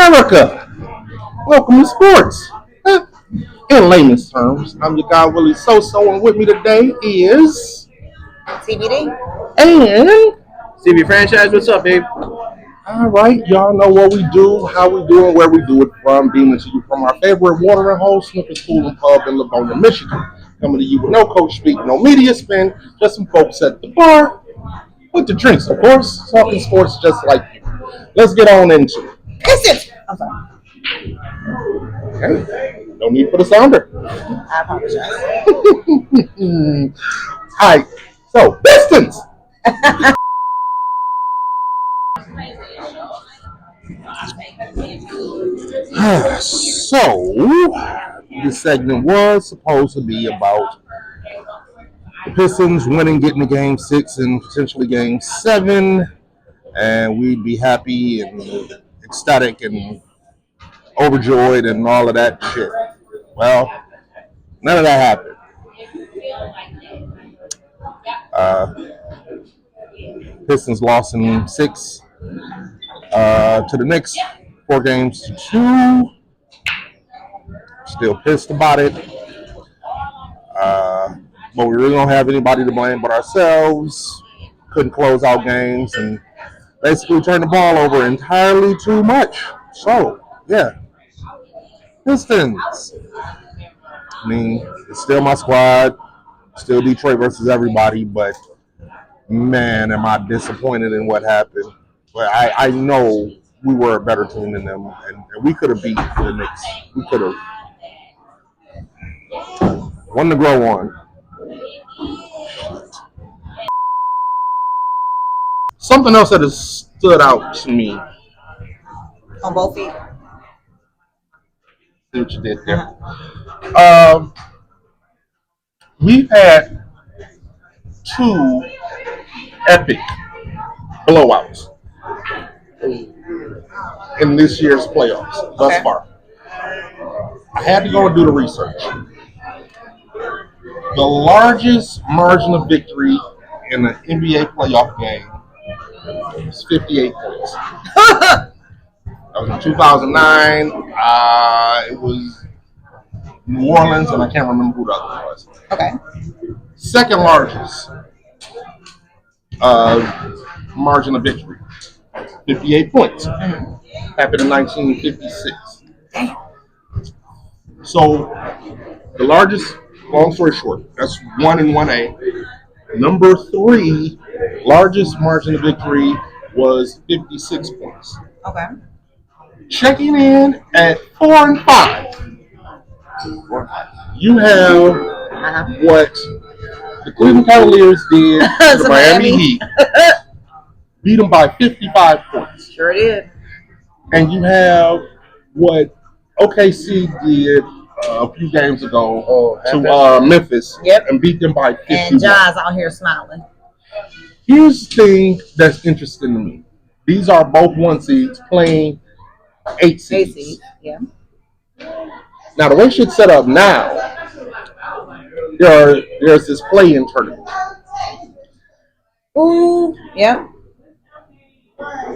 America. Welcome to sports. In layman's terms, I'm your guy Willie SoSo, and with me today is CBD. and CB franchise, what's up, babe? all right, y'all know what we do, how we do, and where we do it from. Beaming to you from our favorite watering hole, Snippet School and Pub in Livonia, Michigan. Coming to you with no coach speak, no media spin, just some folks at the bar with the drinks, of course. Talking sports just like you. Let's get on into it. Pistons. I'm sorry. Okay. No need for the sounder. I apologize. All right. So, Pistons. So, this segment was supposed to be about the Pistons winning, getting to game 6 and potentially game 7, and we'd be happy and ecstatic and overjoyed and all of that shit. Well, none of that happened. Pistons lost in 6 to the Knicks, 4 games to 2. Still pissed about it. But we really don't have anybody to blame but ourselves. Couldn't close out games and basically turned the ball over entirely too much. So, yeah. Pistons. I mean, it's still my squad. Still Detroit versus everybody, but man, am I disappointed in what happened. But I know we were a better team than them, and we could have beat the Knicks. We could have. One to grow on. Something else that has stood out to me. On both feet. See what you did there. We've had 2 epic blowouts in this year's playoffs thus far. I had to go and do the research. The largest margin of victory in an NBA playoff game was 58 points. That was in 2009. It was New Orleans, and I can't remember who the other one was. Okay. Second largest margin of victory, 58 points. Happened in 1956. So the largest, long story short, that's 1 in 1A. Number 3 largest margin of victory was 56 points. Okay. Checking in at 4 and 5. You have what the Cleveland Cavaliers did to the Miami Heat. Beat them by 55 points. Sure did. And you have what OKC did a few games ago to Memphis. Yep. And beat them by 51. And John's out here smiling. Here's the thing that's interesting to me. These are both 1 seeds playing 8 seeds. 8 seeds, yeah. Now, the way shit's set up now, there's this play-in tournament. Ooh, yep.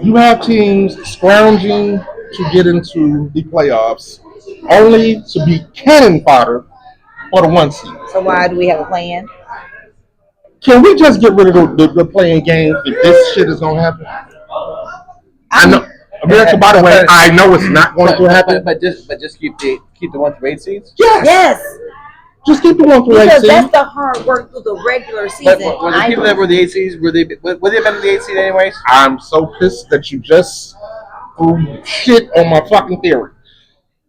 You have teams scrounging to get into the playoffs, only to be cannon fodder for the 1 seed. So why do we have a plan? Can we just get rid of the playing game if this shit is going to happen? I know. America, by the way, I know it's not going to happen. But just keep the 1 through 8 seeds. Yes. Just keep the 1 through 8 because seeds. that's the hard work through the regular season. But the people that were the 8 seeds, would they have been the 8 seed anyways? I'm so pissed that you just threw shit on my fucking theory.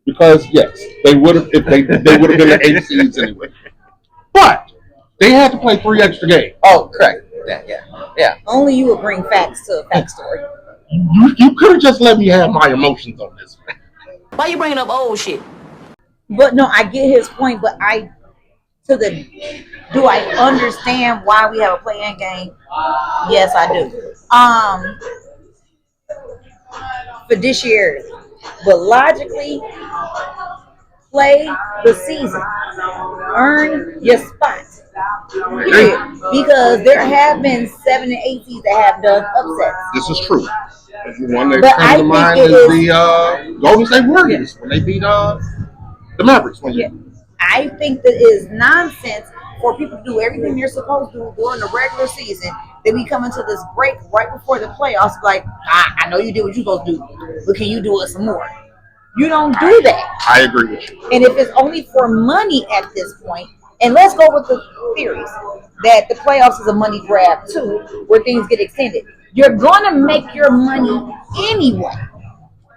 Because yes, they would have if they would have been the 8 seeds anyway. But they had to play 3 extra games. Oh, correct. Yeah. Only you would bring facts to a fact story. You could have just let me have my emotions on this. Why you bringing up old shit? But no, I get his point. But do I understand why we have a play-in game? Yes, I do. For this year, but logically, play the season, earn your spot, Period. Because there have been 7 and 8 seeds that have done upsets. This is true. One that But comes I to mind think is it the Golden State Warriors when they beat the Mavericks one year. I think that it is nonsense for people to do everything they're supposed to do during the regular season. Then we come into this break right before the playoffs, like, I know you did what you're supposed to do, but can you do it some more? You don't do that. I agree with you. And if it's only for money at this point, and let's go with the theories that the playoffs is a money grab too, where things get extended. You're gonna make your money anyway.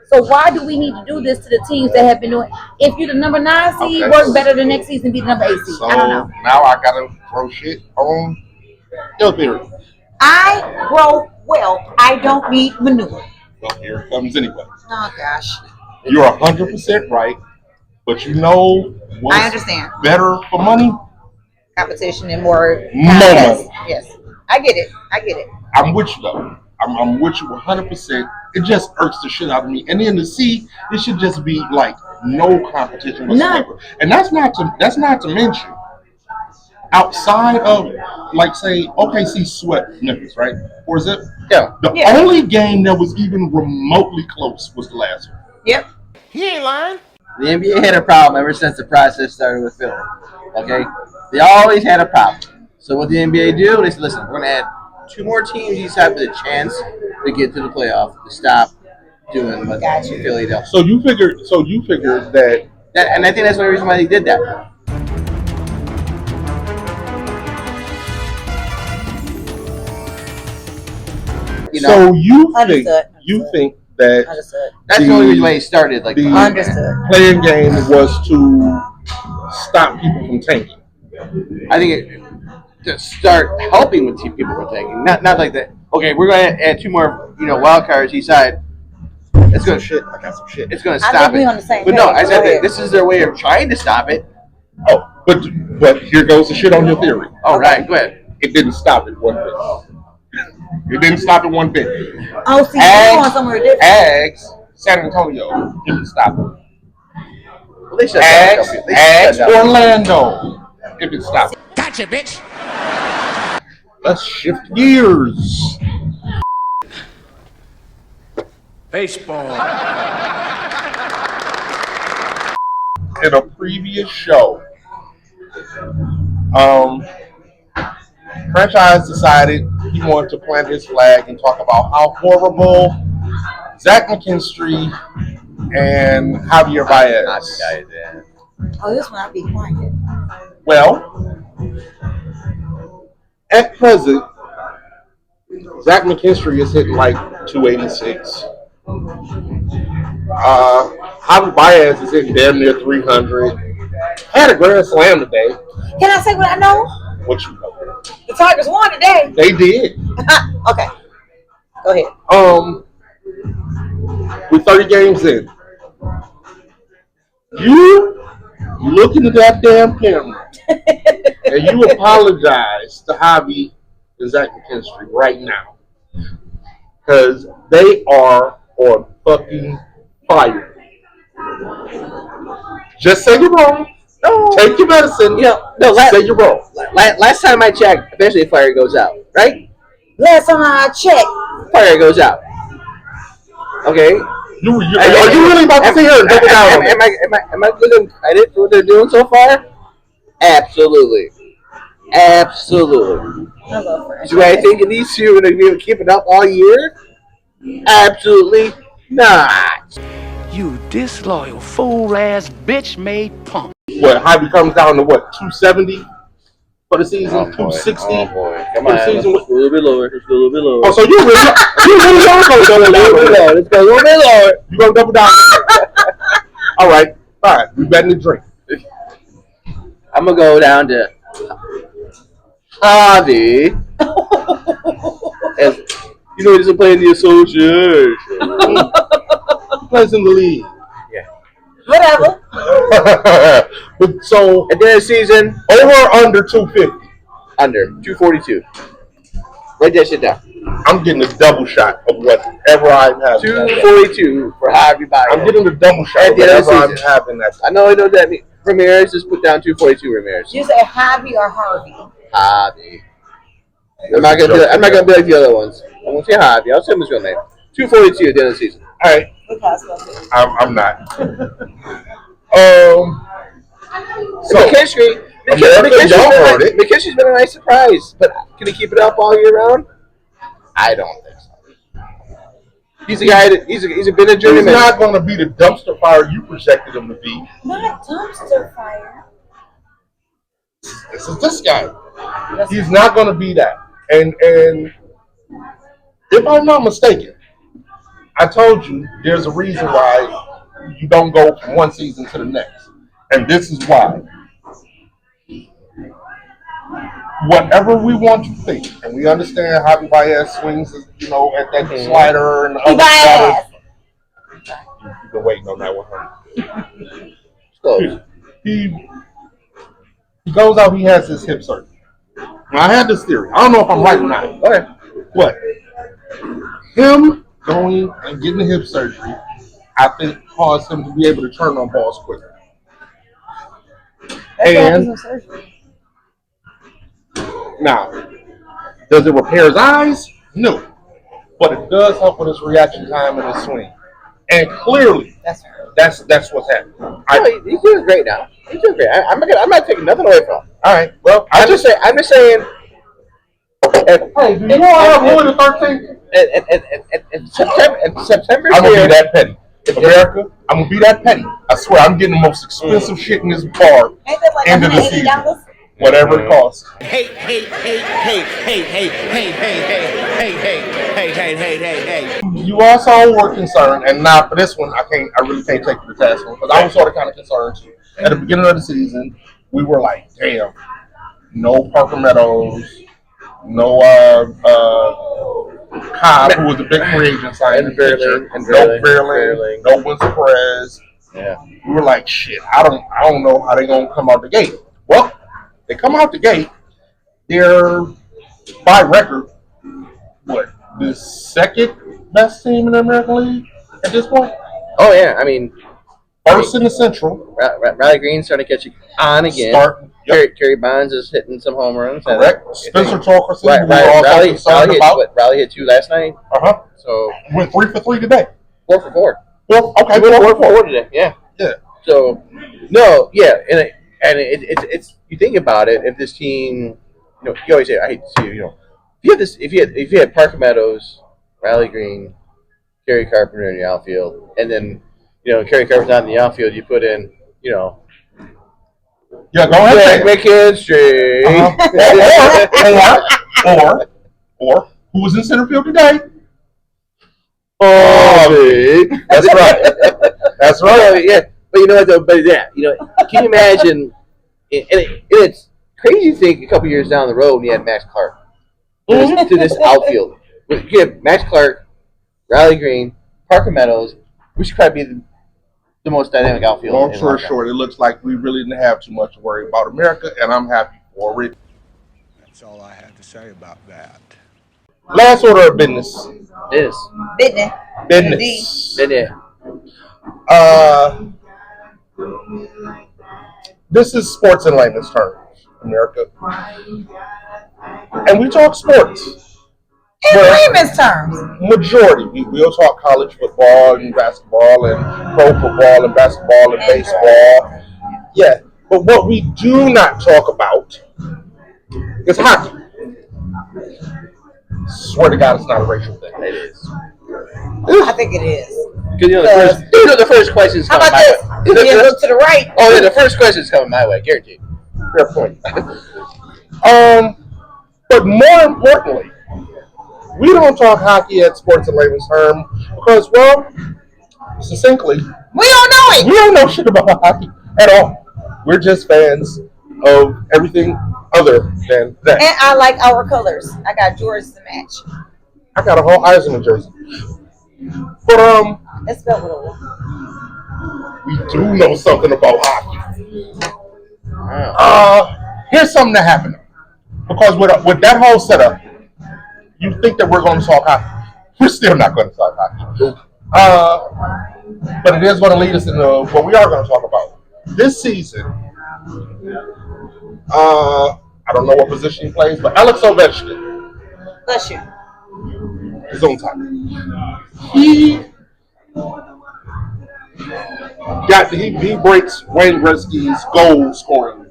So why do we need to do this to the teams that have been doing? If you're the number 9 seed, work better the next season, be the number 8 seed. So I don't know. now I gotta throw shit on your theory. I grow well. I don't need manure. Well, here it comes anyway. Oh gosh. You're 100% right, but you know what's I understand. better for money? Competition and more. Money. Yes. I get it. I'm with you though. I'm with you 100%. It just irks the shit out of me. And then to see, it should just be like no competition whatsoever. None. And that's not to mention outside of like say OKC swept Memphis, right? Or is it? Yeah. The only game that was even remotely close was the last one. Yep. He ain't lying. The NBA had a problem ever since the process started with Philly. Okay? They always had a problem. So what the NBA do, they said, listen, we're going to add 2 more teams each have the chance to get to the playoff to stop doing what Philly does. So you figured that And I think that's one reason why they did that. You know, so you Understood. think that Understood. that's the only reason why he started. Like, the Understood. playing game was to stop people from tanking. I think to start helping with people from taking, not like that. Okay, we're going to add 2 more, wild cards each side. It's going to I got some shit. It's going to I stop think we it. on the same But no, page. I Go said that ahead. this is their way of trying to stop it. Oh, but here goes the shit on your theory. All right, go ahead. It didn't stop it one bit. It didn't stop it one bit. Oh, see, you're going somewhere different. Ags San Antonio didn't stop it. Well, they shut down. Ags Orlando if it stopped. Gotcha, bitch. Let's shift gears. Baseball. In a previous show, franchise decided he wanted to plant his flag and talk about how horrible Zach McKinstry and Javier Baez. Oh, this one I'll be quiet. Well, at present, Zach McKinstry is hitting like 286. Javi Baez is hitting damn near 300. Had a grand slam today. Can I say what I know? What you know? The Tigers won today. They did. Okay. Go ahead. We're 30 games in. You look into that damn camera and you apologize to Javi and Zach McKinstry right now. Because they are on fucking fire. Just say you're wrong. No. Take your medicine. Say you're wrong. Last time I checked, eventually the fire goes out, right? Last time I checked. Fire goes out. Okay. Are you really about to sit here and double down on it? Am I giving credit for what they're doing so far? Absolutely. Absolutely. Do I think these 2 are going to be able to keep it up all year? Absolutely not. You disloyal, fool-ass, bitch-made punk. What, Javi comes down to what, 270 for the season? 260 Come for on, the season? let's go a little bit lower. Oh, so you really are going to double down. Let's go a little bit lower. You're going to double down. All right, fine. We betting the drink. I'm going to go down to Javi. As, he doesn't play in the association. He plays in the league. Whatever. But so At the end of the season, over or under 250? under 242. Write that shit down. I'm getting a double shot of whatever I'm having. 242 for Javi Baez. I'm getting a double shot At of the end of the whatever I'm season. having. I know that means Ramirez. Just put down 242 Ramirez. You say Javi or Harvey? Hobby. I'm not gonna be like the other ones. I won't say Hobby. I'll say him his real name. 242 at the end of the season. All right, Look how it's supposed to be. I'm not. So McKinstry's been a nice surprise, but can he keep it up all year round? I don't think so. He's a guy that he's been a he's journeyman. not going to be the dumpster fire you projected him to be. Not dumpster fire. This is this guy. He's not going to be that. And if I'm not mistaken, I told you there's a reason why you don't go from one season to the next. And this is why. Whatever we want to think, and we understand Javi Baez swings, at that slider and the other sliders. You've been waiting on that one, huh? He goes out, he has his hip surgery. Now, I had this theory. I don't know if I'm right or not. Okay. What? Him going and getting the hip surgery, I think, caused him to be able to turn on balls quicker. And now, does it repair his eyes? No. But it does help with his reaction time and his swing. And clearly, that's what's happening. He's doing great now. He's doing great. I'm not taking nothing away from him. All right. Well, I'm just saying. Hey, do you know I have Louis the 13th? In September, I'm gonna be that petty. America, I'm gonna be that petty. I swear, I'm getting the most expensive shit in this bar. Ain't that like End of the season. Whatever it costs. Hey. You also were concerned, and now for this one, I really can't take you to task on because I was sort of kind of concerned too. At the beginning of the season, we were like, damn, no Parker Meadows, no Cobb, who was a big free agent signing, no Fairlane, no Winston Perez. Yeah. We were like, shit, I don't know how they're gonna come out the gate. Well, they come out the gate, they're by record, the second best team in the American League at this point? Oh yeah, I mean, first in the Central. Riley Green's starting to catch on again. Kerry Bonds is hitting some home runs. Correct. Spencer Torkelson, Riley hit 2 last night. So went 3 for 3 today. 4 for 4. Okay, 4 for 4 today. Yeah. So no, yeah, and it's you think about it. If this team, you always say, I hate to see if you had Parker Meadows, Riley Green, Kerry Carpenter in the outfield, and then Kerry Carpenter's not in the outfield, you put in go ahead. McKinstry. Or who was in center field today? That's right. That's right. Yeah, but you know what though? But yeah, can you imagine? It's crazy to think a couple years down the road when you had Max Clark to this outfield. You have Max Clark, Riley Green, Parker Meadows. We should probably be the most dynamic outfield. Long story short, it looks like we really didn't have too much to worry about America, and I'm happy for it. That's all I have to say about that. Last order of business. Business. This is sports in layman's terms, America. And we talk sports. In layman's terms. Majority. We'll talk college football and basketball and pro football and basketball and baseball. Yeah. But what we do not talk about is hockey. Swear to God, it's not a racial thing. It is. I think it is. Because the first question is coming my way. You look to the right. Oh yeah, the first question is coming my way, guaranteed. Fair point. But more importantly, we don't talk hockey at Sports in Layman's term because, well, succinctly, we don't know it. We don't know shit about hockey at all. We're just fans of everything other than that. And I like our colors. I got George's to match. I got a whole Eisenman jersey. But it's spelled with a 1. we do know something about hockey. Here's something that happened. Because with that whole setup, you think that we're going to talk hockey. We're still not going to talk hockey. But it is going to lead us into what we are going to talk about. This season, I I don't know what position he plays, but Alex Ovechkin Bless you. is on top. He he breaks Wayne Gretzky's goal scoring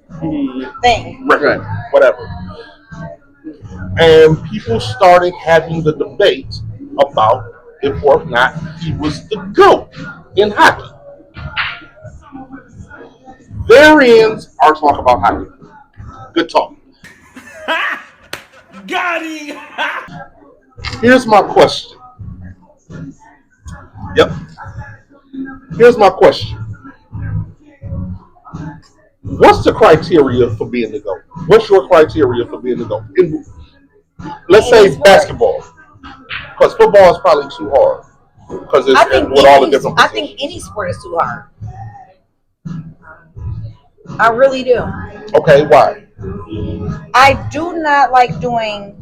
Thing. record, whatever. And people started having the debate about if or not he was the GOAT in hockey. Variants are talk about hockey. Good talk. Got him! Here's my question. Yep. Here's my question. What's the criteria for being the GOAT? What's your criteria for being the GOAT? Let's say basketball. Because football is probably too hard. Because it's with all the different positions. I think any sport is too hard. I really do. Okay, why? I do not like doing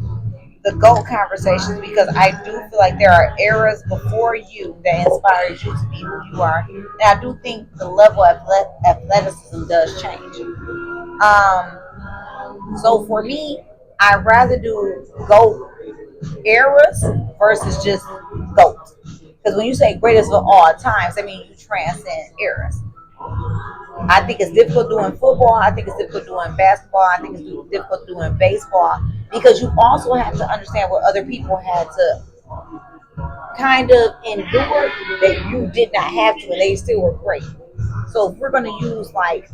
the GOAT conversations because I do feel like there are eras before you that inspires you to be who you are. And I do think the level of athleticism does change. So for me, I'd rather do GOAT eras versus just GOAT. Because when you say greatest of all times, I mean you transcend eras. I think it's difficult doing football. I think it's difficult doing basketball. I think it's difficult doing baseball because you also have to understand what other people had to kind of endure that you did not have to, and they still were great. So if we're going to use like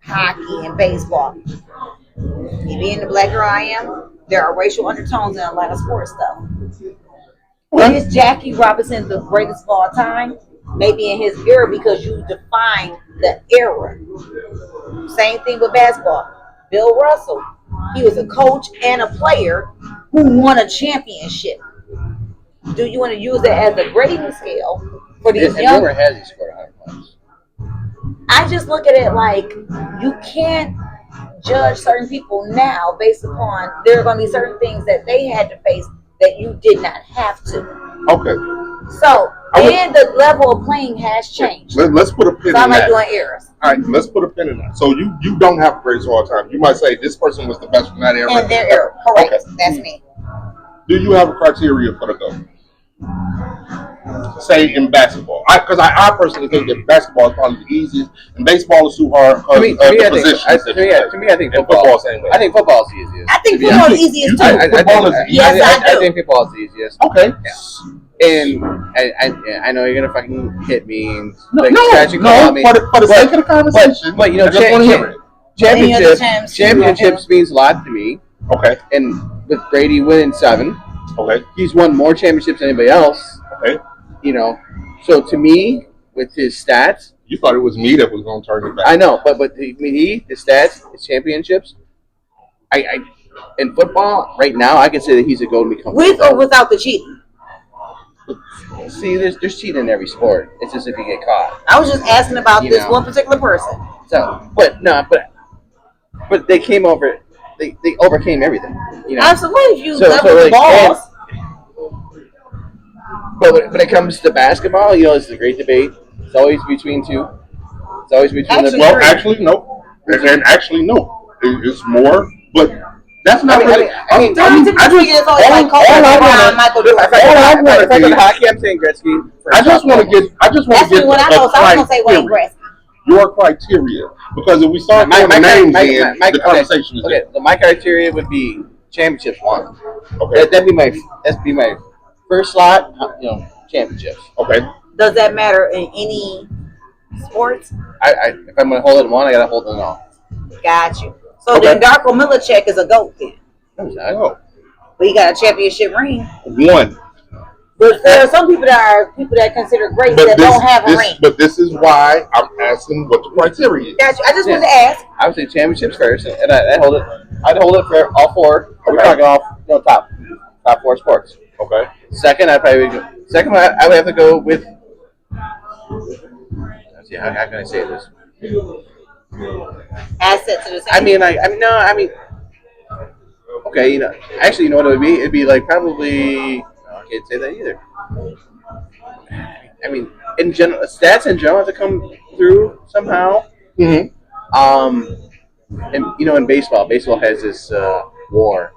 hockey and baseball, me being the black girl I am, there are racial undertones in a lot of sports stuff. Is Jackie Robinson the greatest of all time? Maybe in his era because you define the era. Same thing with basketball. Bill Russell, he was a coach and a player who won a championship. Do you want to use it as a grading scale for these young? Never has he scored 100 points. I just look at it like you can't judge certain people now based upon there are going to be certain things that they had to face that you did not have to. Okay. So, and the level of playing has changed. Let's put a pin in So I like that. doing eras. All right, let's put a pin in that. So you don't have greats all the time. You might say this person was the best from that era. And their era. Correct. Okay. That's me. Do you have a criteria for the GOAT? Say in basketball, because I personally think that basketball is probably the easiest, and baseball is too hard because the positions. To me, I think football. Same way. I think football is the easiest. I think football is easiest too. Football is the easiest. Yes, I do. I think football is the easiest. Okay. And I know you're gonna fucking hit me and No, me. for the sake of the conversation. But you know, I just want to hear it. championships means a lot to me. Okay. And with Brady winning 7, Okay. he's won more championships than anybody else. Okay. You know, so to me, with his stats, You thought it was me that was going to turn it back. I know, but his stats, his championships, I in football right now, I can say that he's a GOAT because With or without the cheating? See, there's cheating in every sport. It's just if you get caught. I was just asking about this one particular person. So, but they came over. They overcame everything. You know, Absolutely, you So level the like, balls. but when it comes to basketball, you know, it's a great debate. It's always between two. It's always between Actually, the. Well, actually, no. And actually, no. It's more, but that's not really. I mean, It's always like Kobe, LeBron, Michael Jordan. If I go to hockey, I'm saying Gretzky. I just want to get. That's what I know. So I was gonna say Wayne Gretzky. Your criteria, because if we start throwing names in, the conversation is okay. So my criteria would be championships won. okay. That'd be my first slot. You know, championships. Okay. Does that matter in any sports? If I'm gonna hold it in one, I gotta hold it in all. Got you. So Okay. then Darko Milicic is a GOAT then. Oh, But he got a championship ring. one. But there are some people that consider great that don't have a ring. But this is why I'm asking what the criteria is. Got you. I just wanted to ask. I would say championships first, and I'd hold it for all four. We're talking all top 4 sports. Okay. Second, I would have to go with. Let's see, how can I say this? Asset to the team. I mean. Okay, you know, actually, you know what it would be? It'd be like probably. No, I can't say that either. I mean, in general, stats in general have to come through somehow. Mm-hmm. And in baseball has this war.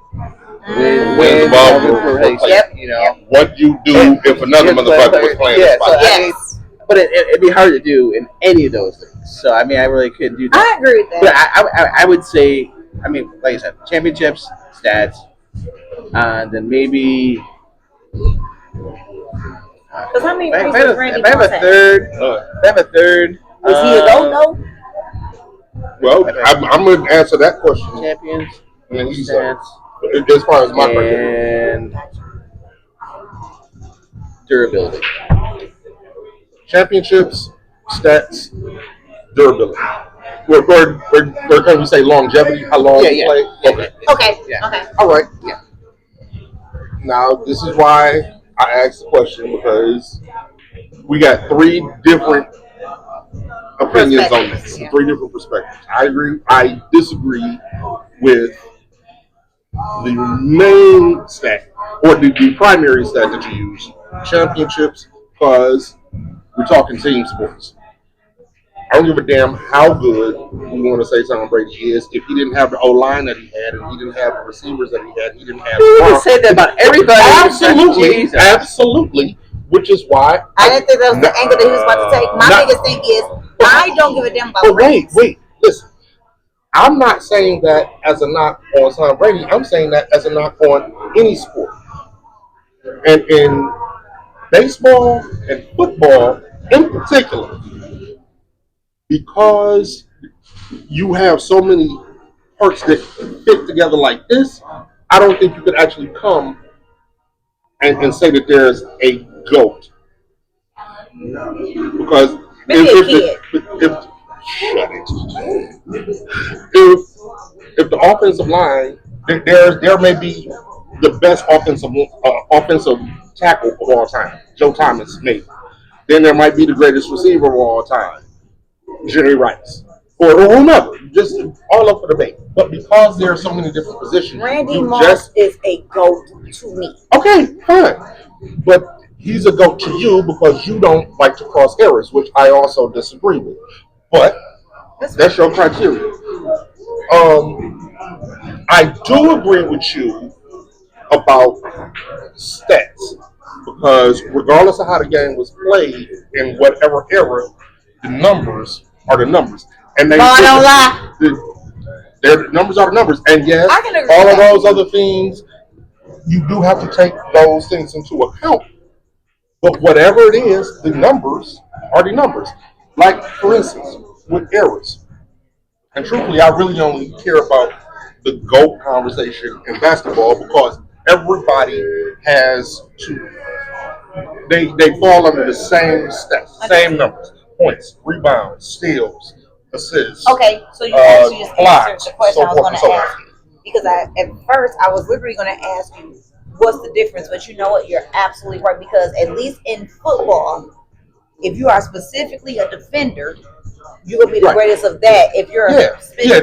Mm. Wins above over replace. Yep. What you do if another motherfucker was playing the Yeah, spot? so Yes. but it'd be hard to do in any of those things. So I really couldn't do that. I agree with But that. I would say, like I said, championships, stats, then maybe. Because how many rings If does Randy I have Moss a have? third, Was he a GOAT though? Well, I'm going to answer that question. champions, And he's stats, as far as my criteria. and durability. Championships, stats, durability. Where can we say longevity? How long you play? Okay. Okay. Yeah. Okay. All right. Yeah. Now, this is why I asked the question, because we got three different opinions on this, Yeah. three different perspectives. I disagree with the main stat, or the primary stat that you use, championships, because we're talking team sports. I don't give a damn how good we want to say Tom Brady is if he didn't have the O line that he had, and he didn't have the receivers that he had, he didn't have. You can say that about everybody. Absolutely, absolutely. Which is why I didn't think that was the angle that he was about to take. My biggest thing is I don't give a damn about rings. Wait, listen. I'm not saying that as a knock on Tom Brady. I'm saying that as a knock on any sport. And in baseball and football in particular, because you have so many parts that fit together like this, I don't think you could actually come and say that there's a GOAT. Because Maybe a kid. if the offensive line, there may be the best offensive tackle of all time, Joe Thomas, maybe. Then there might be the greatest receiver of all time, Jerry Rice, or whomever, just all up for debate. But because there are so many different positions, Randy Moss is a GOAT to me. Okay, fine. But he's a GOAT to you because you don't like to cross errors, which I also disagree with. But that's your criteria. I do agree with you about stats because regardless of how the game was played in whatever era, the numbers are the numbers, and they don't lie. The numbers are the numbers, and yes, I can agree all with of that. those other things, you do have to take those things into account. But whatever it is, the numbers are the numbers. Like, for instance, with errors. And truthfully, I really only care about the GOAT conversation in basketball because everybody has to, they fall under the same stats, same numbers. Points, rebounds, steals, assists. Okay, so you actually just answered blocks, the question so I was forth going and to so ask on. you. Because at first I was literally going to ask you what's the difference, but you know what? You're absolutely right. Because at least in football, if you are specifically a defender, you're gonna be the greatest of that. If you're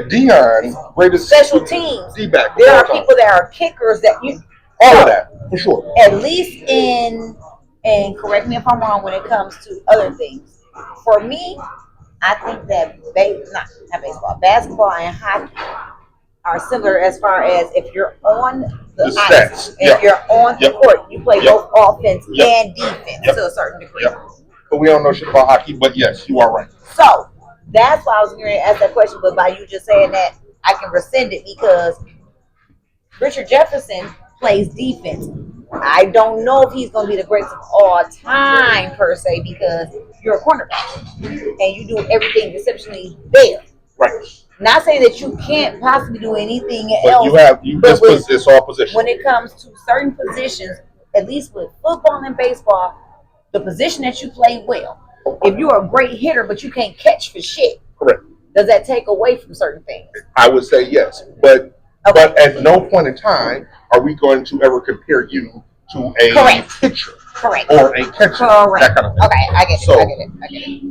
Dion, greatest special teams, D-back. there are people that are kickers that you all of that for sure. At least and correct me if I'm wrong when it comes to other things. For me, I think that not baseball, basketball and hockey are similar as far as if you're on the ice, if you're on the court, you play both offense and defense to a certain degree. But we don't know shit about hockey, but yes, you are right. So that's why I was going to ask that question, but by you just saying that, I can rescind it because Richard Jefferson plays defense. I don't know if he's going to be the greatest of all time per se because you're a cornerback and you do everything exceptionally there. Right. Not saying that you can't possibly do anything but else. It's all position. When it comes to certain positions, at least with football and baseball, the position that you play well. If you're a great hitter but you can't catch for shit, correct. Does that take away from certain things? I would say yes, but at no point in time are we going to ever compare you to a pitcher, or a catcher, that kind of thing. Okay, I get it. So, I get it.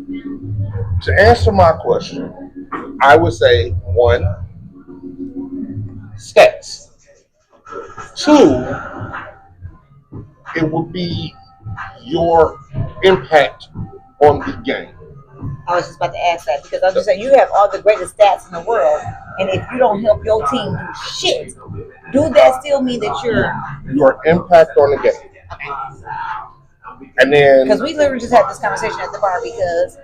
To answer my question, I would say 1, stats. 2, it would be your impact on the game. I was just about to ask that because I was just saying you have all the greatest stats in the world, and if you don't help your team do shit, do that still mean that you're Your impact on the game. And then because we literally just had this conversation at the bar because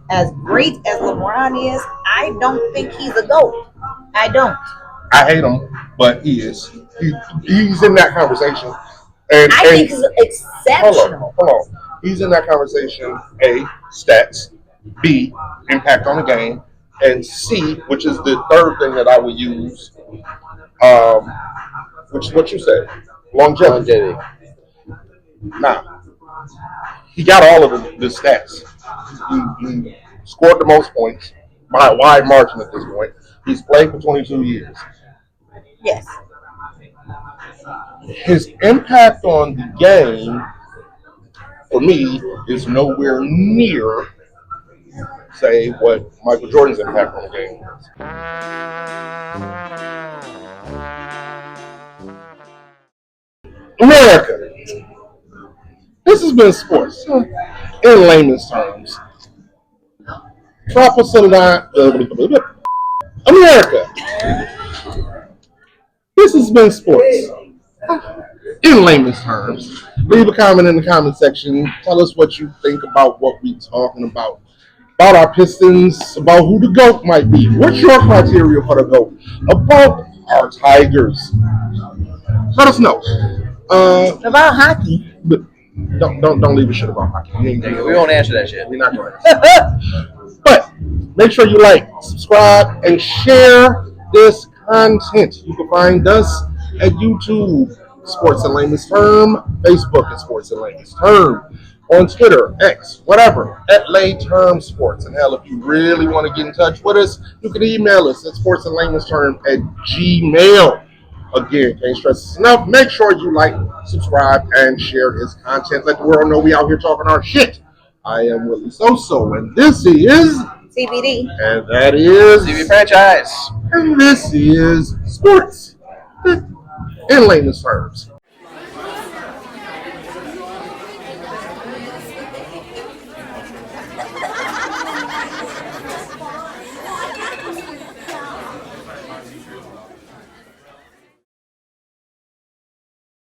as great as LeBron is, I don't think he's a GOAT. I don't. I hate him, but he is. He's in that conversation. I think he's exceptional. Hold on. He's in that conversation. A, stats. B, impact on the game. And C, which is the third thing that I would use, which is what you said, longevity. Nah, he got all of the stats. He scored the most points by a wide margin at this point. He's played for 22 years. Yes. His impact on the game, for me, is nowhere near, say, what Michael Jordan's impact on the game was. America. This has been sports, in layman's terms. America. This has been sports, in layman's terms. Leave a comment in the comment section. Tell us what you think about what we're talking about our Pistons, about who the GOAT might be. What's your criteria for the GOAT? About our Tigers. Let us know. About hockey. But don't leave a shit about hockey. We won't answer that shit. We're not going to. But make sure you like, subscribe, and share this content. You can find us at YouTube, Sports in Layman's Term, Facebook at Sports in Layman's Term, on Twitter, X, whatever, at Lay Term Sports. And hell, if you really want to get in touch with us, you can email us at sportsinlaymansterm@gmail. Again, can't stress this enough. Make sure you like, subscribe, and share this content. Let the world know we out here talking our shit. I am Willie SoSo, and this is CBD. And that is TV franchise. And this is sports in layman's terms.